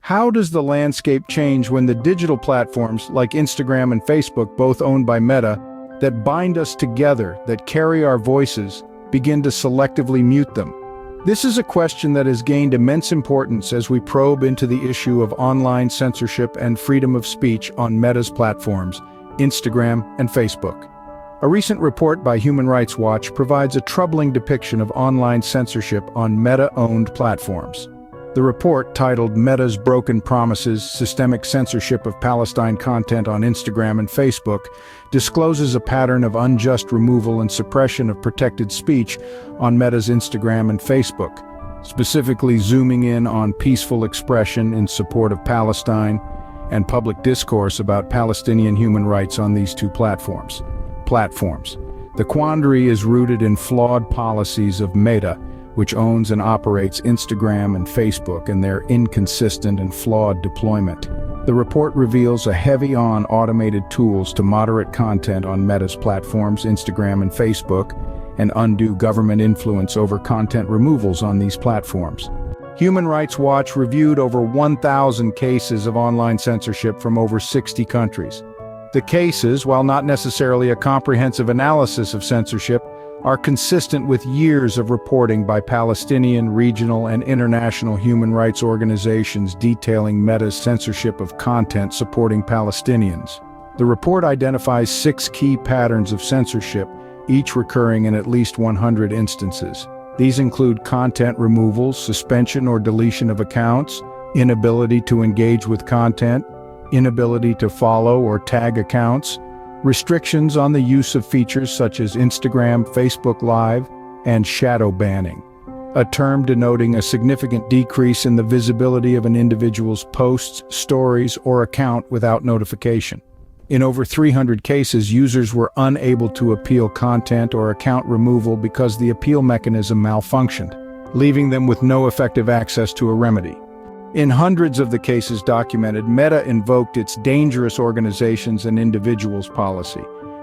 How does the landscape change when the digital platforms like Instagram and Facebook, both owned by Meta, that bind us together, that carry our voices, begin to selectively mute them? This is a question that has gained immense importance as we probe into the issue of online censorship and freedom of speech on Meta's platforms, Instagram and Facebook. A recent report by Human Rights Watch provides a troubling depiction of online censorship on Meta-owned platforms. The report, titled Meta's Broken Promises: Systemic Censorship of Palestine Content on Instagram and Facebook, discloses a pattern of unjust removal and suppression of protected speech on Meta's Instagram and Facebook, specifically zooming in on peaceful expression in support of Palestine and public discourse about Palestinian human rights on these two platforms. The quandary is rooted in flawed policies of Meta, which owns and operates Instagram and Facebook, and their inconsistent and flawed deployment. The report reveals a heavy-on automated tools to moderate content on Meta's platforms, Instagram and Facebook, and undue government influence over content removals on these platforms. Human Rights Watch reviewed over 1,000 cases of online censorship from over 60 countries. The cases, while not necessarily a comprehensive analysis of censorship, are consistent with years of reporting by Palestinian, regional, and international human rights organizations detailing Meta's censorship of content supporting Palestinians. The report identifies 6 key patterns of censorship, each recurring in at least 100 instances. These include content removals, suspension or deletion of accounts, inability to engage with content, inability to follow or tag accounts, restrictions on the use of features such as Instagram, Facebook Live, and shadow banning, a term denoting a significant decrease in the visibility of an individual's posts, stories, or account without notification. In over 300 cases, users were unable to appeal content or account removal because the appeal mechanism malfunctioned, leaving them with no effective access to a remedy. In hundreds of the cases documented, Meta invoked its dangerous organizations and individuals policy,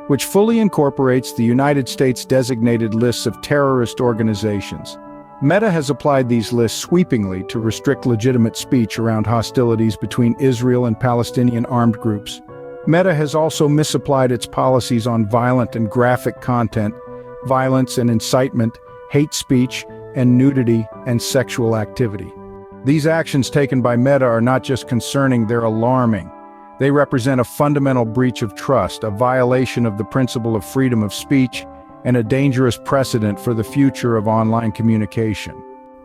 which fully incorporates the United States designated lists of terrorist organizations. Meta has applied these lists sweepingly to restrict legitimate speech around hostilities between Israel and Palestinian armed groups. Meta has also misapplied its policies on violent and graphic content, violence and incitement, hate speech, and nudity and sexual activity. These actions taken by Meta are not just concerning, they're alarming. They represent a fundamental breach of trust, a violation of the principle of freedom of speech, and a dangerous precedent for the future of online communication.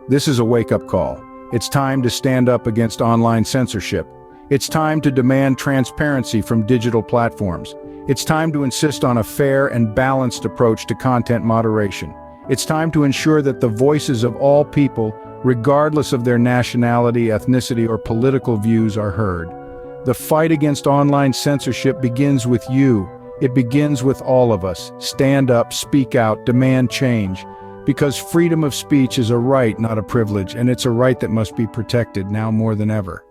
This is a wake-up call. It's time to stand up against online censorship. It's time to demand transparency from digital platforms. It's time to insist on a fair and balanced approach to content moderation. It's time to ensure that the voices of all people, regardless of their nationality, ethnicity, or political views, are heard. The fight against online censorship begins with you. It begins with all of us. Stand up, speak out, demand change. Because freedom of speech is a right, not a privilege, and it's a right that must be protected now more than ever.